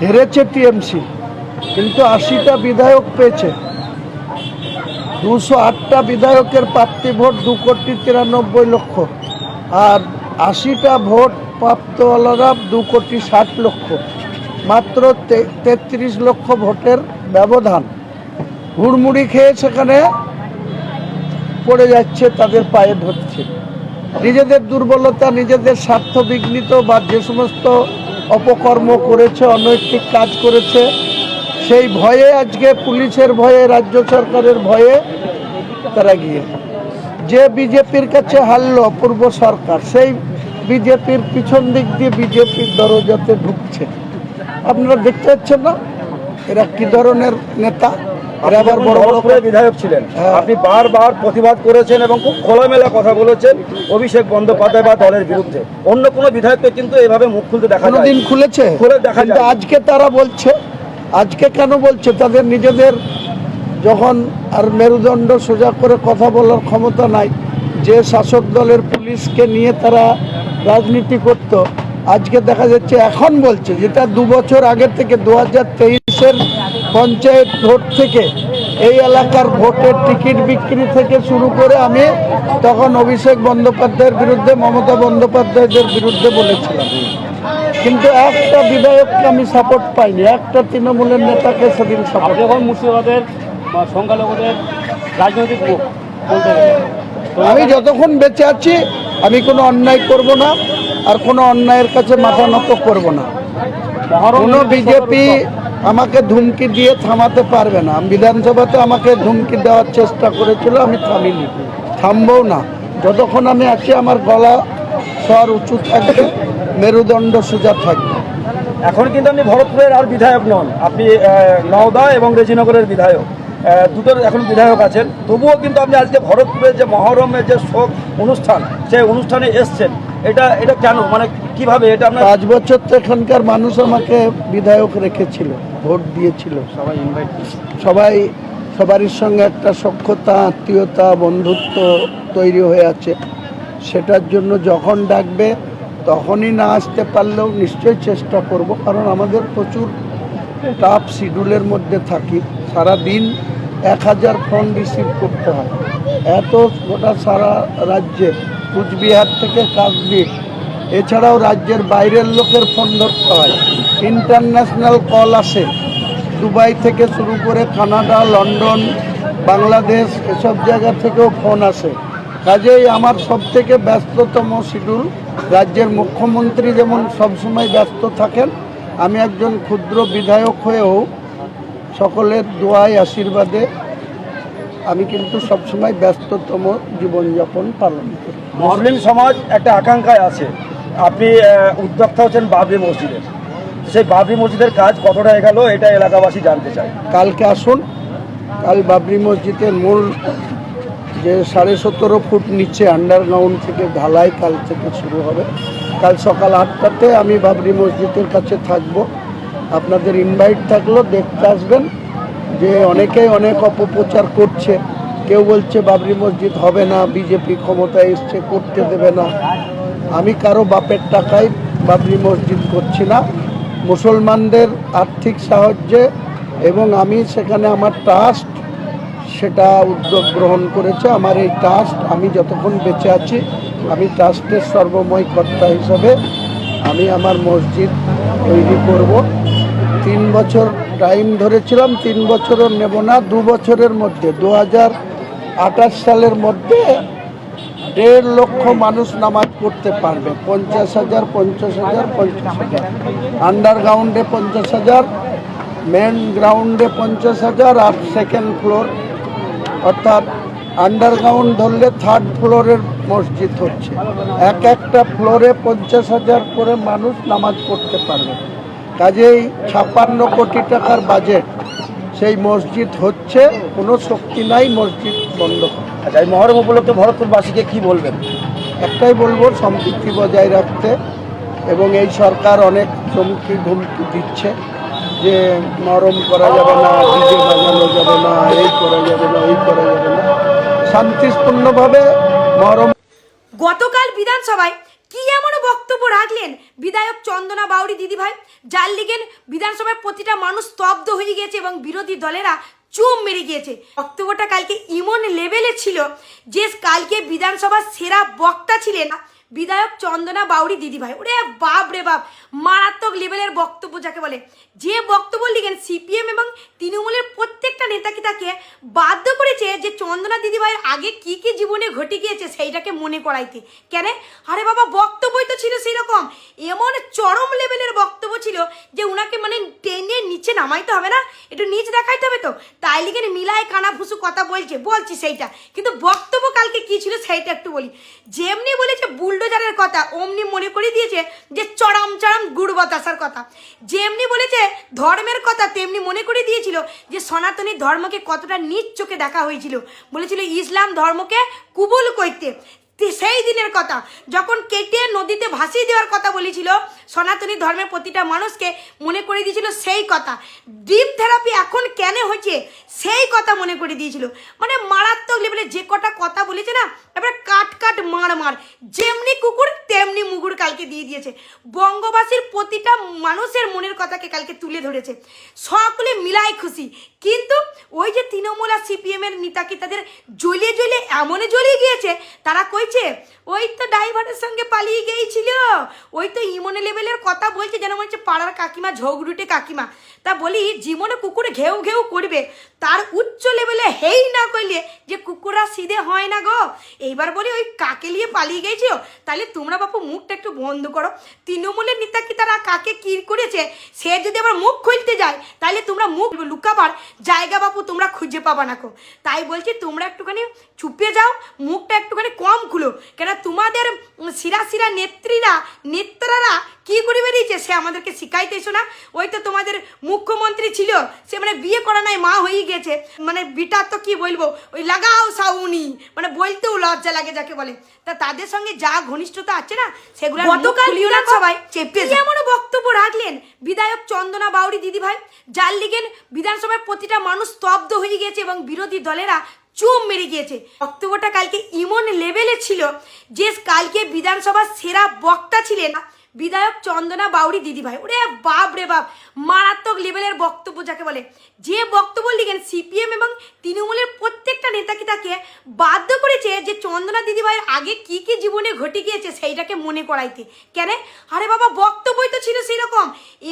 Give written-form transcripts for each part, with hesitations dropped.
হেরেছে টিএমসি, কিন্তু 80টা বিধায়ক পেয়েছে। 208টা বিধায়কের প্রাপ্তি ভোট 2,93,00,000, আর 80টা ভোট প্রাপ্তওয়ালারা 2,60,00,000। মাত্র 33 লক্ষ ভোটের ব্যবধান। হুড়মুড়ি খেয়ে সেখানে পড়ে যাচ্ছে, তাদের পায়ে ধরছে। নিজেদের দুর্বলতা, নিজেদের স্বার্থ বিঘ্নিত বা যে সমস্ত অপকর্ম করেছে, অনৈতিক কাজ করেছে, সেই ভয়ে আজকে পুলিশের ভয়ে, রাজ্য সরকারের ভয়ে তারা গিয়ে যে বিজেপির কাছে হারল পূর্ব সরকার, সেই বিজেপির পিছন দিক দিয়ে বিজেপির দরজাতে ঢুকছে। আপনারা দেখতে পাচ্ছেন না এরা কি ধরনের নেতা। এরা আবার বড় বড় বিধায়ক ছিলেন, আপনি বারবার প্রতিবাদ করেছেন এবং খুব খোলামেলা কথা বলেছেন অভিষেক বন্দ্যোপাধ্যায় বা দলের বিরুদ্ধে। অন্য কোনো বিধায়ককে কিন্তু এভাবে মুখ খুলতে দেখা যায় না। কোনোদিন খুলেছে? খুলে দেখা যায়। আজকে তারা বলছে, আজকে কেন বলছে? তাদের নিজেদের যখন আর মেরুদণ্ড সোজা করে কথা বলার ক্ষমতা নাই, যে শাসক দলের পুলিশকে নিয়ে তারা রাজনীতি করত, আজকে দেখা যাচ্ছে এখন বলছে, যেটা 2 বছর আগে থেকে 2023-এর পঞ্চায়েত ভোট থেকে এই এলাকার ভোটের টিকিট বিক্রি থেকে শুরু করে আমি তখন অভিষেক বন্দ্যোপাধ্যায়ের বিরুদ্ধে, মমতা বন্দ্যোপাধ্যায়দের বিরুদ্ধে বলেছিলাম, কিন্তু একটা বিধায়ককে আমি সাপোর্ট পাইনি, একটা তৃণমূলের নেতাকে সেদিন সাপোর্ট। যখন মুর্শিদাবাদের সংখ্যালঘুদের রাজনৈতিক মুখ বলতে আমি যতক্ষণ বেঁচে আছি আমি কোনো অন্যায় করব না, আর কোনো অন্যায়ের কাছে মাথা নত করব না। কোনো বিজেপি আমাকে ধুমকি দিয়ে থামাতে পারবে না। বিধানসভাতে আমাকে ধুমকি দেওয়ার চেষ্টা করেছিল, আমি থামিনি, থামবও না। যতক্ষণ আমি আছি আমার গলা স্বর উঁচু থাকবে, মেরুদণ্ড সোজা থাকবে। এখন কিন্তু আপনি ভরতপুরের আর বিধায়ক নন, আপনি নওদা এবং রেজিনগরের বিধায়ক, দুটোর এখন বিধায়ক আছেন। তবুও কিন্তু আপনি আজকে ভরতপুরের যে মহরমের যে শোক অনুষ্ঠান, সেই অনুষ্ঠানে এসছেন, এটা কেন, মানে কিভাবে? এটা আপনার 5 বছর তো এখানকার মানুষ আমাকে বিধায়ক রেখেছিল, ভোট দিয়েছিল, সবারই সঙ্গে একটা সখ্যতা, আত্মীয়তা, বন্ধুত্ব তৈরি হয়ে আছে। সেটার জন্য যখন ডাকবে তখনই না আসতে পারলেও নিশ্চয়ই চেষ্টা করব, কারণ আমাদের প্রচুর টাফ শিডিউলের মধ্যে থাকি। সারা দিন 1000 ফোন রিসিভ করতে হয়, এত গোটা সারা রাজ্যে, কুচবিহার থেকে কাকদ্বীপ, এছাড়াও রাজ্যের বাইরের লোকের ফোন ধরতে হয়। ইন্টারন্যাশনাল কল আসে, দুবাই থেকে শুরু করে কানাডা, লন্ডন, বাংলাদেশ, এসব জায়গা থেকেও ফোন আসে। কাজেই আমার সবথেকে ব্যস্ততম শিডিউল। রাজ্যের মুখ্যমন্ত্রী যেমন সবসময় ব্যস্ত থাকেন, আমি একজন ক্ষুদ্র বিধায়ক হয়েও সকলের দোয়ায় আশীর্বাদে আমি কিন্তু সবসময় ব্যস্ততম জীবনযাপন পালন করি। মুসলিম সমাজ একটা আকাঙ্ক্ষায় আছে, আপনি উদ্যোক্তা হচ্ছেন বাবরি মসজিদের, সেই বাবরি মসজিদের কাজ কতটা এগোলো এটা এলাকাবাসী জানতে চায়। কালকে আসুন, কাল বাবরি মসজিদের মূল যে 17.5 ফুট নিচে আন্ডারগ্রাউন্ড থেকে ঢালাই কাল থেকে শুরু হবে। কাল সকাল 8টাতে আমি বাবরি মসজিদের কাছে থাকব। আপনাদের ইনভাইট থাকলো, দেখতে আসবেন। যে অনেকেই অনেক অপপ্রচার করছে, কেউ বলছে বাবরি মসজিদ হবে না, বিজেপি ক্ষমতায় এসছে, করতে দেবে না। আমি কারো বাপের টাকায় বাবরি মসজিদ করছি না, মুসলমানদের আর্থিক সাহায্যে, এবং আমি সেখানে আমার ট্রাস্ট সেটা উদ্যোগ গ্রহণ করেছে। আমার এই ট্রাস্ট, আমি যতক্ষণ বেঁচে আছি আমি ট্রাস্টের সর্বময় কর্তা হিসাবে আমি আমার মসজিদ তৈরি করব। 3 বছর টাইম ধরেছিলাম, 3 বছরও নেব না, 2 বছরের মধ্যে 2028 সালের মধ্যে 1.5 লক্ষ মানুষ নামাজ পড়তে পারবে। 50,000, 50,000, 50,000, আন্ডারগ্রাউন্ডে 50,000, মেন গ্রাউন্ডে 50,000, আর সেকেন্ড ফ্লোর, অর্থাৎ আন্ডারগ্রাউন্ড ধরলে 3rd ফ্লোরের মসজিদ হচ্ছে। একটা ফ্লোরে 50,000 করে মানুষ নামাজ পড়তে পারবে। কাজেই 56 কোটি টাকার বাজেট, সেই মসজিদ হচ্ছে, কোনো শক্তি নাই মসজিদ বন্ধ করে। আচ্ছা, এই মহরম উপলক্ষে ভরতপুরবাসীকে কি বলবেন? একটাই বলবো, সম্প্রীতি বজায় রাখতে। এবং এই সরকার অনেক ধমকি দিচ্ছে যে মহরম করা যাবে না, ডিজে বাজানো যাবে না, এই করা যাবে না, ওই করা যাবে না। শান্তিপূর্ণভাবে মহরম। গতকাল বিধানসভায় কি এমন বক্তব্য রাখলেন বিধায়ক চন্দনা বাউরি দিদিভাই, যার লিগেন বিধানসভার প্রতিটা মানুষ স্তব্ধ হয়ে গিয়েছে এবং বিরোধী দলেরা চুপ মেরে গিয়েছে। বক্তব্যটা কালকে ইমন লেভেলে ছিল যে কালকে বিধানসভার সেরা বক্তা ছিলেন বিধায়ক চন্দনা বাউরি দিদিভাই। ওরে বাপ রে বাপ, মারাত্মক লেভেলের বক্তব্য যাকে বলে। যে বক্তব্য লিখেন সিপিএম এবং তৃণমূলের প্রত্যেকটা নেতাকে তাকে বাধ্য করেছে যে চন্দনা দিদিভাইয়ের আগে কি কি জীবনে ঘটে গিয়েছে সেইটাকে মনে করাইতে। কেন? আরে বাবা, বক্তব্যই তো ছিল সেই রকম, এমন চরম লেভেলের বক্তব্য ছিল যে উনাকে মানে টেনে নিচে নামাইতে হবে না, একটু নিচ দেখাইতে হবে। তো তাই লিখেন মিলায় কানা ফুসু কথা বলছি সেইটা, কিন্তু বক্তব্য কালকে কি ছিল সেইটা একটু বলি। যেমনি বলেছে বুলডোজারের কথা, অমনি মনে করে দিয়েছে যে চরম চরম গুড় বাতাসার কথা। যেমনি বলেছে ধর্মের কথা, তেমনি মনে করে দিয়েছিল যে সনাতনী ধর্মকে কতটা নিচ চোখে দেখা হয়েছিল। বলেছিল ইসলাম ধর্মকে কুবুল করতে। সেই দিনের কথা যখন কেটে নদীতে ভাসিয়ে দেওয়ার কথা বলেছিল, সনাতনী ধর্মের প্রতিটা মানুষকে মনে করে দিয়েছিল সেই কথা। ড্রিপ থেরাপি এখন কেন হয়েছে সেই কথা মনে করে দিয়েছিল। মানে মারাত্মক লেভেলে যে কটা কথা বলেছে না, এবারে কাট মার যেমনি কুকুর তেমনি মুগুর কালকে দিয়ে দিয়েছে। বঙ্গবাসীর প্রতিটা মানুষের মনের কথাকে কালকে তুলে ধরেছে, সকলে মিলাই খুশি। কিন্তু ওই যে তৃণমূল আর সিপিএম এর নেতাকে তাদের জ্বলে এমন জ্বলিয়ে গিয়েছে, তারা কইছে ওই তো ড্রাইভারের সঙ্গে পালিয়ে গিয়েছিল, ওই তো ইমনে লেভেলের কথা বলছে যেন বলছে পাড়ার কাকিমা, ঝগড়ুটে কাকিমা। তা বলি জীবনে কুকুরে ঘেউ ঘেউ করবে, তার উচ্চ লেভেলে হেই না করলে যে কুকুররা সিধে হয় না গো। এইবার বলি ওই কাকে নিয়ে পালিয়ে গেছিল, তাহলে তোমরা বাপু মুখটা একটু বন্ধ করো। তৃণমূলের নেতা কি তারা কাকে কি করেছে সে যদি আবার মুখ খুলতে যায়, তাহলে তোমরা মুখ লুকাবার জায়গা বাপু তোমরা খুঁজে পাবা না কো। তাই বলছি তোমরা একটুখানি চুপে যাও, মুখটা একটুখানি কম খুলো। কেন তোমাদের শিরা নেত্রারা কি করে বেরিয়েছে সে আমাদেরকে শিখাইতেছো না। ওই তো তোমাদের মুখ্যমন্ত্রী ছিল, সে মানে বিয়ে করা নাই মা হয়ে গেছে, মানে বিটার তো কি বলবো, ওই লাগাও সাউনি, মানে বলতেও লজ্জা লাগে যাকে বলে। তা তাদের সঙ্গে যা ঘনিষ্ঠতা আছে না সেগুলো গতকাল সবাই চেপে এমন বক্তব্য রাখলেন বিধায়ক চন্দনা বাউরি দিদিভাই, যার লিগেন বিধানসভার প্রতিটা মানুষ স্তব্ধ হয়ে গেছে এবং বিরোধী দলেরা চুপ মেরে গিয়েছে। বক্তব্যটা কালকে ইমন লেভেলে ছিল যে কালকে বিধানসভার সেরা বক্তা ছিলেন বিধায়ক চন্দনা বাউরি দিদিভাই। ওরে বাপ রে বাপ, মারাত্মক লেভেলের বক্তব্য যাকে বলে। যে বক্তব্য লিখেন সিপিএম এবং তৃণমূলের প্রত্যেকটা নেতাকে তাকে বাধ্য করেছে যে চন্দনা দিদিভাইয়ের আগে কি কি জীবনে ঘটে গিয়েছে সেইটাকে মনে করাইতে। কেন? আরে বাবা, বক্তব্যই তো ছিল সেই রকম,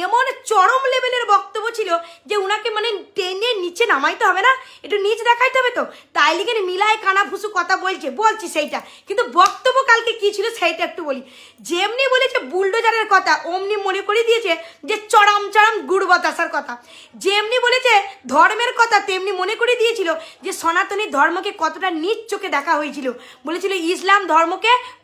এমন চরম লেভেলের বক্তব্য ছিল যে উনাকে মানে টেনে নিচে নামাইতে হবে না, একটু নিচ দেখাইতে হবে। তো তাই লিখেন মিলায় কানা ফুসু কথা বলছি সেইটা, কিন্তু বক্তব্য কালকে কি ছিল সেইটা একটু বলি। যেমনি বলেছে বুলডোজারের কথা, অমনি মনে করে দিয়েছে যে চরম চরম গুড় বাতাসার কথা। যেমনি বলেছে ধর্মের কথা, তেমনি মনে করে দিয়েছিল যে সনাতনী ধর্মকে কতটা নিচ চোখে দেখা হয়েছিল। বলেছিল ইসলাম ধর্মকে